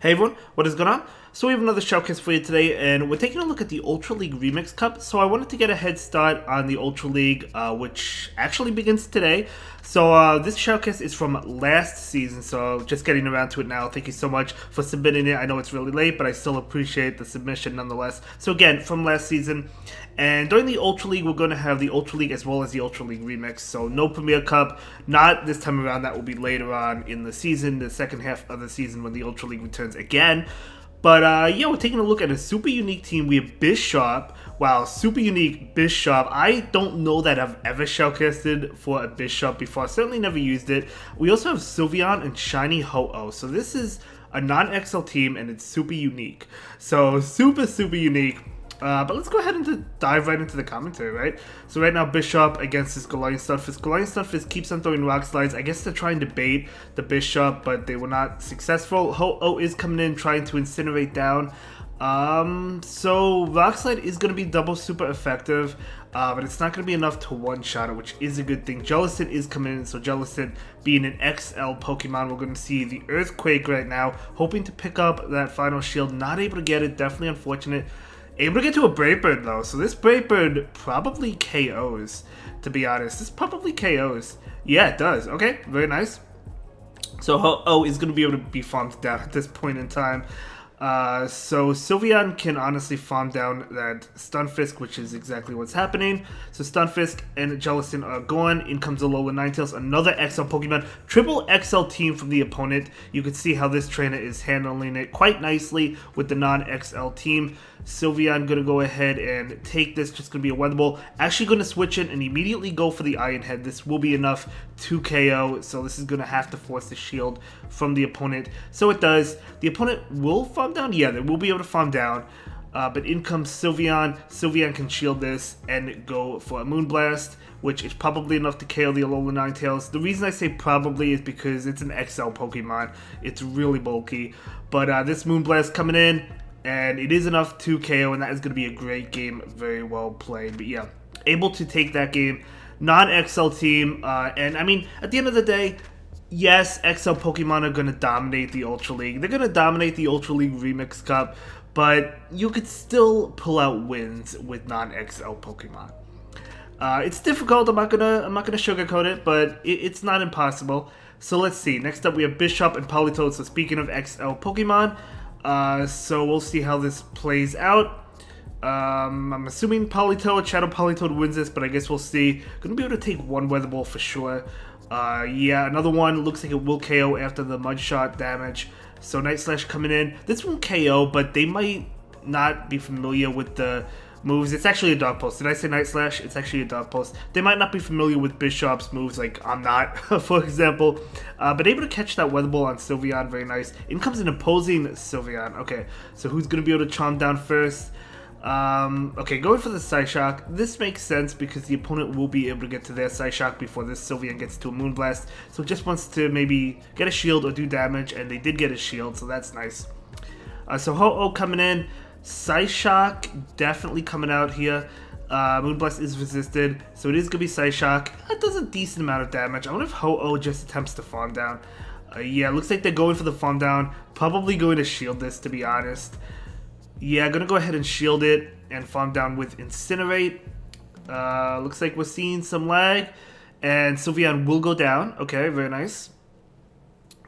Hey everyone, what is going on? So we have another showcase for you today, and we're taking a look at the Ultra League Remix Cup. So I wanted to get a head start on the Ultra League, which actually begins today. So this showcase is from last season, so just getting around to it now. Thank you so much for submitting it. I know it's really late, but I still appreciate the submission nonetheless. So again, from last season, and during the Ultra League, we're going to have the Ultra League as well as the Ultra League Remix. So no Premier Cup, not this time around. That will be later on in the season, the second half of the season when the Ultra League returns again. But yeah, we're taking a look at a super unique team. We have Bisharp. Wow, super unique Bisharp. I don't know that I've ever showcasted for a Bisharp before. I certainly never used it. We also have Sylveon and Shiny Ho-Oh. So this is a non-XL team and it's super unique. So super unique. But let's go ahead and dive right into the commentary, right? So right now, Bisharp against this Galarian Stunfisk. Galarian Stunfisk keeps on throwing Rock Slides. I guess they're trying to bait the Bisharp, but they were not successful. Ho-Oh is coming in, trying to incinerate down. So Rock Slide is going to be double super effective, but it's not going to be enough to one-shot it, which is a good thing. Jellicent is coming in, so Jellicent being an XL Pokemon, we're going to see the Earthquake right now, hoping to pick up that final shield. Not able to get it, definitely unfortunate. Able to get to a Brave Bird though, so this Brave Bird probably KOs, to be honest. This probably KOs. Yeah, it does. Okay, very nice. So Ho-Oh is going to be able to be farmed down at this point in time. So Sylveon can honestly farm down that Stunfisk, which is exactly what's happening. So Stunfisk and Jellicent are gone. In comes Alola Ninetales, another XL Pokemon. Triple XL team from the opponent. You can see how this trainer is handling it quite nicely with the non-XL team. Sylveon gonna go ahead and take this, just gonna be a Weather Ball. Actually gonna switch in and immediately go for the Iron Head. This will be enough to KO, so this is gonna have to force the shield from the opponent. So it does. The opponent will farm down? Yeah, they will be able to farm down. But in comes Sylveon. Sylveon can shield this and go for a Moonblast, which is probably enough to KO the Alola Ninetales. The reason I say probably is because it's an XL Pokemon. It's really bulky. But this Moonblast coming in, and it is enough to KO, and that is going to be a great game. Very well played. But yeah, able to take that game. Non-XL team. And I mean, at the end of the day, yes, XL Pokemon are going to dominate the Ultra League. They're going to dominate the Ultra League Remix Cup. But you could still pull out wins with non-XL Pokemon. It's difficult. I'm not gonna sugarcoat it, but it's not impossible. So let's see. Next up, we have Bisharp and Politoed. So speaking of XL Pokemon, so we'll see how this plays out. I'm assuming Politoed, Shadow Politoed wins this, but I guess we'll see. Gonna be able to take one Weather Ball for sure. Yeah, another one. Looks like it will KO after the Mud Shot damage. So Night Slash coming in. This won't KO, but they might not be familiar with the moves. It's actually a Dark Pulse. Did I say Night Slash? It's actually a Dark Pulse. They might not be familiar with Bisharp's moves, like I'm not, for example. But able to catch that Weather Ball on Sylveon, very nice. In comes an opposing Sylveon. Okay, so who's going to be able to Charm down first? Okay, going for the Psyshock. This makes sense because the opponent will be able to get to their Psyshock before this Sylveon gets to a Moonblast. So it just wants to maybe get a shield or do damage, and they did get a shield, so that's nice. So Ho-Oh coming in. Psyshock definitely coming out here. Moonblast is resisted, so it is going to be Psyshock. That does a decent amount of damage. I wonder if Ho-Oh just attempts to farm down. Yeah, looks like they're going for the farm down. Probably going to shield this, to be honest. Yeah, gonna go ahead and shield it and farm down with Incinerate. Looks like we're seeing some lag, and Sylveon will go down. Okay, very nice.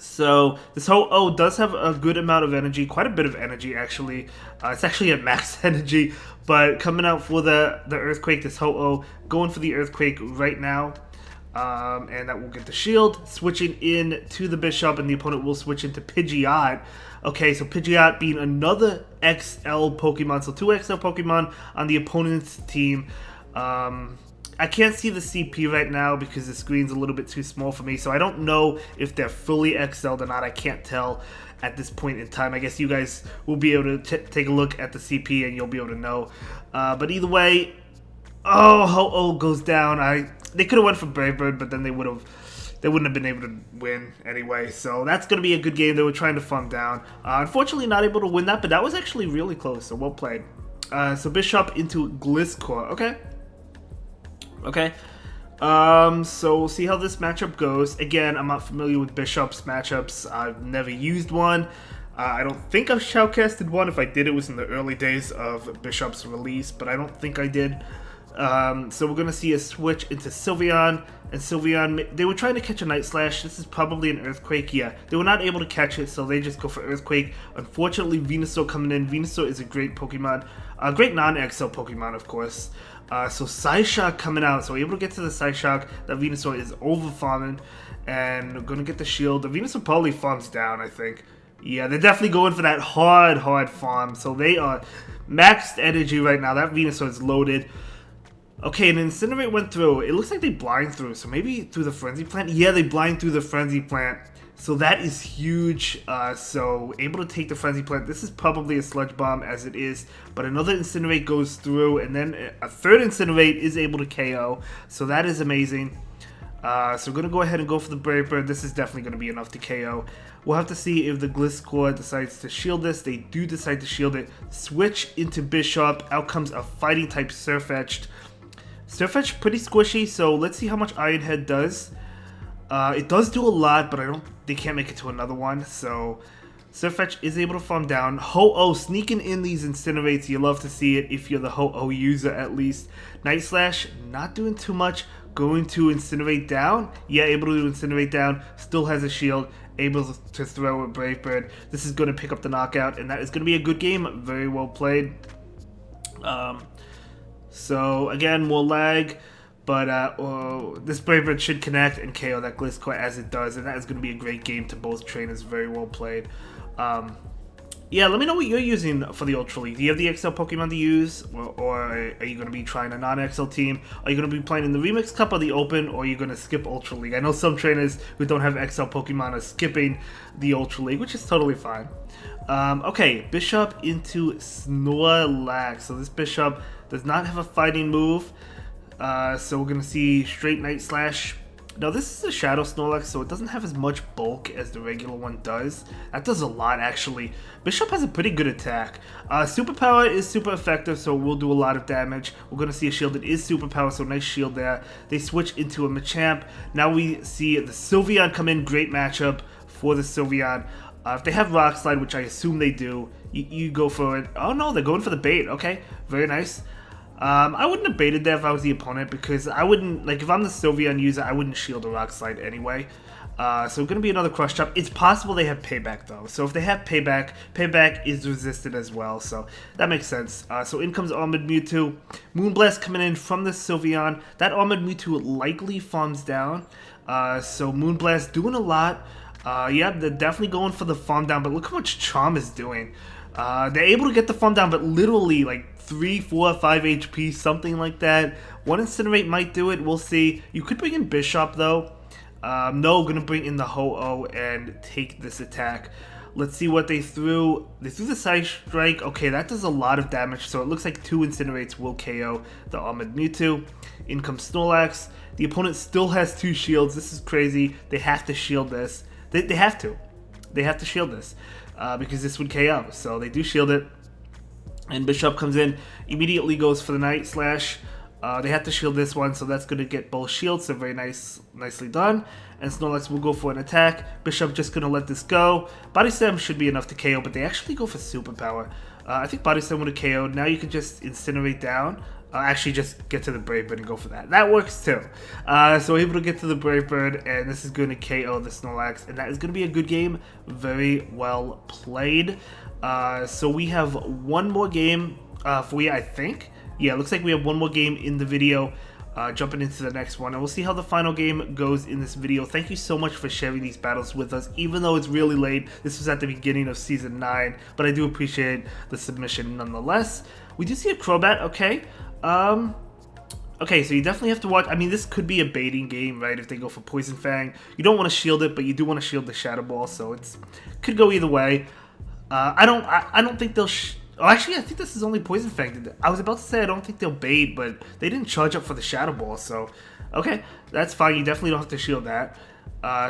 So this Ho-Oh does have a good amount of energy, quite a bit of energy actually. It's actually at max energy, but coming out for the Earthquake, this Ho-Oh going for the Earthquake right now. And that will get the shield. Switching in to the Bisharp, and the opponent will switch into Pidgeot. Okay, so Pidgeot being another XL Pokemon. So 2 XL Pokemon on the opponent's team. I can't see the CP right now because the screen's a little bit too small for me. So I don't know if they're fully XL'd or not. I can't tell at this point in time. I guess you guys will be able to take a look at the CP and you'll be able to know. But either way, oh, Ho-Oh goes down. They could have went for Brave Bird, but then they wouldn't have been able to win anyway. So that's going to be a good game. They were trying to farm down. Unfortunately, not able to win that, but that was actually really close. So well played. So Bisharp into Gliscor. Okay. So we'll see how this matchup goes. Again, I'm not familiar with Bisharp's matchups. I've never used one. I don't think I've shoutcasted one. If I did, it was in the early days of Bisharp's release, but I don't think I did. So we're going to see a switch into Sylveon, and Sylveon, they were trying to catch a Night Slash. This is probably an Earthquake. Yeah, they were not able to catch it, so they just go for Earthquake. Unfortunately, Venusaur coming in. Venusaur is a great Pokemon, a great non-XL Pokemon, of course. So Psyshock coming out, so we're able to get to the Psyshock. That Venusaur is over-farming, and we're going to get the shield. The Venusaur probably farms down, I think. Yeah, they're definitely going for that hard farm. So they are maxed energy right now. That Venusaur is loaded. Okay, and Incinerate went through. It looks like they blind through. So maybe through the Frenzy Plant? Yeah, they blind through the Frenzy Plant. So that is huge. So able to take the Frenzy Plant. This is probably a Sludge Bomb as it is. But another Incinerate goes through. And then a third Incinerate is able to KO. So that is amazing. So we're going to go ahead and go for the Brave Bird. This is definitely going to be enough to KO. We'll have to see if the Gliscor decides to shield this. They do decide to shield it. Switch into Bisharp. Out comes a Fighting type Surfetched. Surfetched pretty squishy, so let's see how much Iron Head does. It does do a lot, but they can't make it to another one. So Surfetch is able to farm down. Ho-Oh sneaking in these Incinerates. You love to see it if you're the Ho-Oh user at least. Night Slash, not doing too much. Going to Incinerate down. Yeah, able to Incinerate down. Still has a shield. Able to throw a Brave Bird. This is going to pick up the knockout, and that is going to be a good game. Very well played. So, again, more lag. But this Brave Bird should connect and KO that Gliscor as it does. And that is going to be a great game to both trainers. Very well played. Yeah, let me know what you're using for the Ultra League. Do you have the XL Pokemon to use? Or are you going to be trying a non-XL team? Are you going to be playing in the Remix Cup or the Open? Or are you going to skip Ultra League? I know some trainers who don't have XL Pokemon are skipping the Ultra League, which is totally fine. Okay, Bisharp into Snorlax. So this Bisharp does not have a fighting move. So we're going to see straight Night Slash. Now this is a Shadow Snorlax, so it doesn't have as much bulk as the regular one does. That does a lot, actually. Bisharp has a pretty good attack. Superpower is super effective, so it will do a lot of damage. We're going to see a shield that is superpower, so nice shield there. They switch into a Machamp. Now we see the Sylveon come in. Great matchup for the Sylveon. If they have Rock Slide, which I assume they do, you go for it. Oh no, they're going for the bait. Okay, very nice. I wouldn't have baited that if I was the opponent, because I wouldn't, like, if I'm the Sylveon user, I wouldn't shield a Rock Slide anyway. So going to be another Crush Chop. It's possible they have Payback, though. So if they have Payback, Payback is resisted as well, so that makes sense. So in comes Armored Mewtwo. Moonblast coming in from the Sylveon. That Armored Mewtwo likely farms down. So Moonblast doing a lot. Yeah, they're definitely going for the farm down, but look how much Charm is doing. They're able to get the farm down, but literally, like, 3, 4, 5 HP, something like that. One Incinerate might do it, we'll see. You could bring in Bisharp, though. No, gonna bring in the Ho-Oh and take this attack. Let's see what they threw. They threw the Side Strike. Okay, that does a lot of damage, so it looks like 2 Incinerates will KO the Armored Mewtwo. In comes Snorlax. The opponent still has 2 shields. This is crazy. They have to shield this. They have to. They have to shield this. Because this would KO. So they do shield it. And Bisharp comes in, immediately goes for the Night Slash. They have to shield this one, so that's going to get both shields, so very nicely done. And Snorlax will go for an attack. Bisharp just going to let this go. Body Slam should be enough to KO, but they actually go for Superpower. I think Body Slam would have KO'd. Now you can just Incinerate down. Actually, just get to the Brave Bird and go for that. That works too. So able to get to the Brave Bird, and this is going to KO the Snorlax, and that is going to be a good game. Very well played. So we have one more game for you, I think. Yeah, it looks like we have one more game in the video. Jumping into the next one, and we'll see how the final game goes in this video. Thank you so much for sharing these battles with us, even though it's really late. This was at the beginning of Season 9, but I do appreciate the submission nonetheless. We do see a Crobat, okay. Okay, so you definitely have to watch. I mean, this could be a baiting game, right? If they go for Poison Fang. You don't want to shield it, but you do want to shield the Shadow Ball, so it's could go either way. I don't think they'll... Oh, actually, I think this is only Poison Fang. I was about to say I don't think they'll bait, but they didn't charge up for the Shadow Ball, so... Okay, that's fine. You definitely don't have to shield that.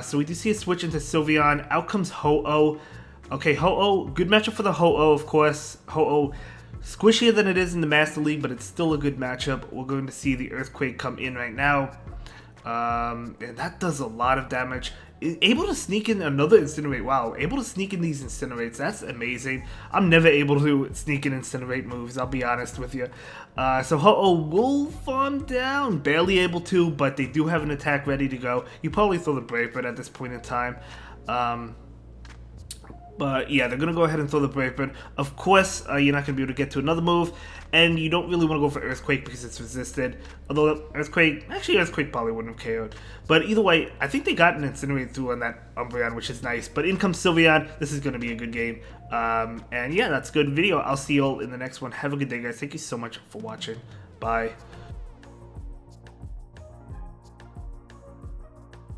So we do see a switch into Sylveon. Out comes Ho-Oh. Okay, Ho-Oh. Good matchup for the Ho-Oh, of course. Ho-Oh squishier than it is in the Master League, but it's still a good matchup. We're going to see the Earthquake come in right now. And that does a lot of damage. Able to sneak in another Incinerate. Wow, able to sneak in these Incinerates. That's amazing. I'm never able to sneak in Incinerate moves, I'll be honest with you. So Ho-Oh will farm down. Barely able to, but they do have an attack ready to go. You probably throw the Brave Bird at this point in time. But yeah, they're going to go ahead and throw the Brave Bird. Of course, you're not going to be able to get to another move. And you don't really want to go for Earthquake because it's resisted. Although Earthquake probably wouldn't have KO'd. But either way, I think they got an Incinerate through on that Umbreon, which is nice. But in comes Sylveon. This is going to be a good game. And yeah, that's a good video. I'll see you all in the next one. Have a good day, guys. Thank you so much for watching. Bye.